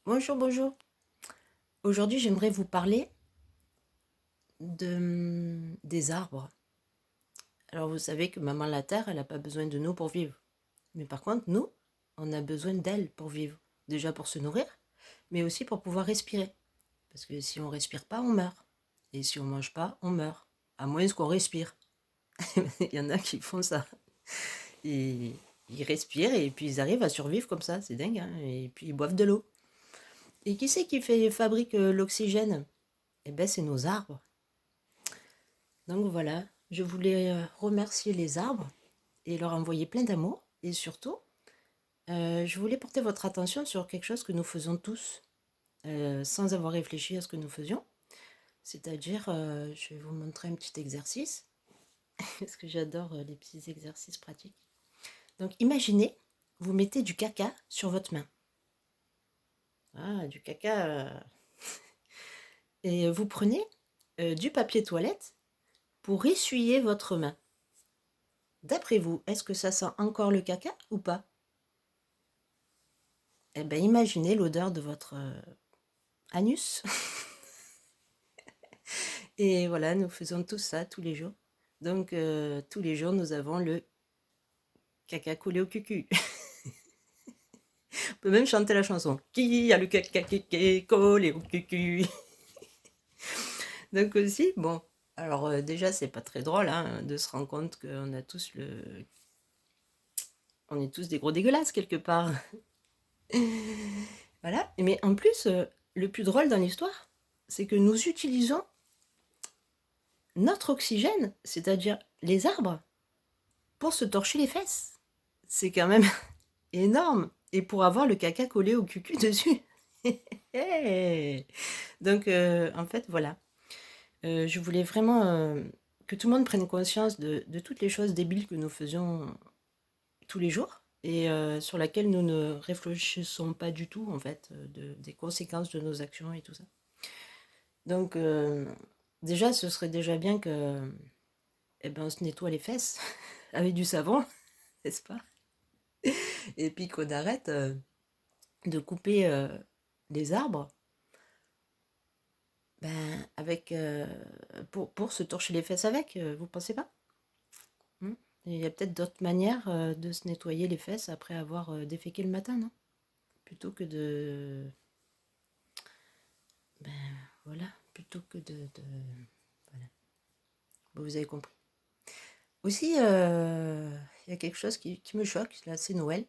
Bonjour, bonjour. Aujourd'hui, j'aimerais vous parler des arbres. Alors, vous savez que maman la Terre, elle n'a pas besoin de nous pour vivre. Mais par contre, nous, on a besoin d'elle pour vivre. Déjà pour se nourrir, mais aussi pour pouvoir respirer. Parce que si on respire pas, on meurt. Et si on mange pas, on meurt. À moins qu'on respire. Il y en a qui font ça. Et ils respirent et puis ils arrivent à survivre comme ça. C'est dingue, hein. Et puis ils boivent de l'eau. Et qui c'est qui fabrique l'oxygène? Eh ben, c'est nos arbres. Donc voilà, je voulais remercier les arbres et leur envoyer plein d'amour. Et surtout, je voulais porter votre attention sur quelque chose que nous faisons tous, sans avoir réfléchi à ce que nous faisions. C'est-à-dire, je vais vous montrer un petit exercice, parce que j'adore les petits exercices pratiques. Donc imaginez, vous mettez du caca sur votre main. Ah, du caca. Et vous prenez du papier toilette pour essuyer votre main. D'après vous, est-ce que ça sent encore le caca ou pas? Eh bien, imaginez l'odeur de votre anus. Et voilà, nous faisons tout ça tous les jours. Donc, tous les jours, nous avons le caca collé au cucu. On peut même chanter la chanson. Qui a le caca qui est collé au cucu? Donc aussi, bon, alors déjà, c'est pas très drôle hein, de se rendre compte qu'on a tous le... On est tous des gros dégueulasses quelque part. Voilà, mais en plus, le plus drôle dans l'histoire, c'est que nous utilisons notre oxygène, c'est-à-dire les arbres, pour se torcher les fesses. C'est quand même énorme. Et pour avoir le caca collé au cucu dessus. Donc, en fait, voilà. Je voulais vraiment que tout le monde prenne conscience de toutes les choses débiles que nous faisions tous les jours et sur laquelle nous ne réfléchissons pas du tout, en fait, des conséquences de nos actions et tout ça. Donc, déjà, ce serait déjà bien que, eh ben, on se nettoie les fesses avec du savon, n'est-ce pas? Et puis qu'on arrête de couper les arbres ben, avec, pour se torcher les fesses avec, vous pensez pas? Il y a peut-être d'autres manières de se nettoyer les fesses après avoir déféqué le matin, non? Plutôt que de... Ben voilà, plutôt que voilà. Bon, vous avez compris. Aussi, il y a quelque chose qui me choque, là c'est Noël.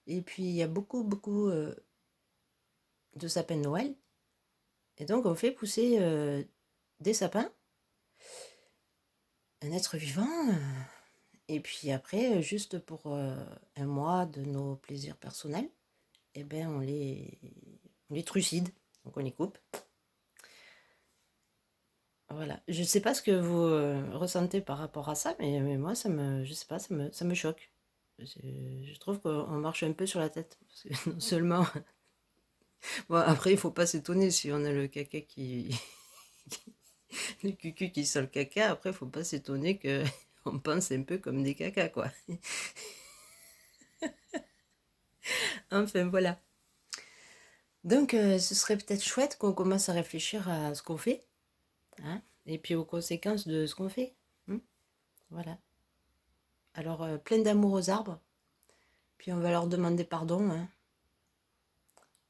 Et puis il y a beaucoup, beaucoup de sapins de Noël. Et donc on fait pousser des sapins, un être vivant. Et puis après, juste pour un mois de nos plaisirs personnels, eh ben on les trucide, donc on les coupe. Voilà. Je ne sais pas ce que vous ressentez par rapport à ça, mais moi, je sais pas, ça me choque. Je trouve qu'on marche un peu sur la tête. Parce que non seulement... Bon, après, il faut pas s'étonner si on a le caca qui... le cucu qui sent le caca. Après, il faut pas s'étonner que on pense un peu comme des cacas, quoi. Enfin, voilà. Donc, ce serait peut-être chouette qu'on commence à réfléchir à ce qu'on fait, hein, et puis aux conséquences de ce qu'on fait. Hein. Voilà. Alors, plein d'amour aux arbres, puis on va leur demander pardon hein,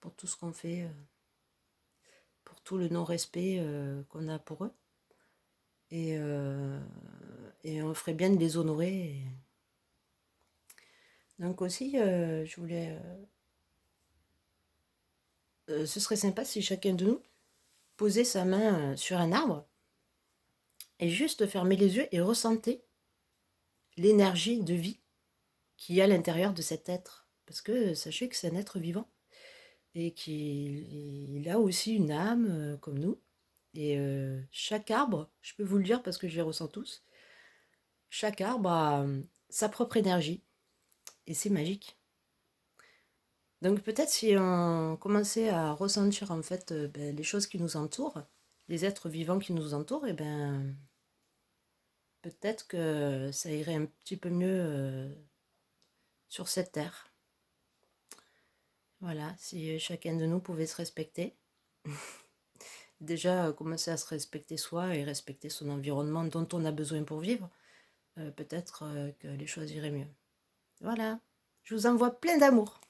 pour tout ce qu'on fait, pour tout le non-respect qu'on a pour eux. Et on ferait bien de les honorer. Donc aussi, je voulais... ce serait sympa si chacun de nous posait sa main sur un arbre et juste fermer les yeux et ressentait l'énergie de vie qu'il y a à l'intérieur de cet être. Parce que sachez que c'est un être vivant et qu'il a aussi une âme comme nous. Et chaque arbre, je peux vous le dire parce que je les ressens tous, chaque arbre a sa propre énergie et c'est magique. Donc peut-être si on commençait à ressentir en fait ben, les choses qui nous entourent, les êtres vivants qui nous entourent, et ben peut-être que ça irait un petit peu mieux sur cette terre. Voilà, si chacun de nous pouvait se respecter. Déjà, commencer à se respecter soi et respecter son environnement dont on a besoin pour vivre, peut-être que les choses iraient mieux. Voilà, je vous envoie plein d'amour.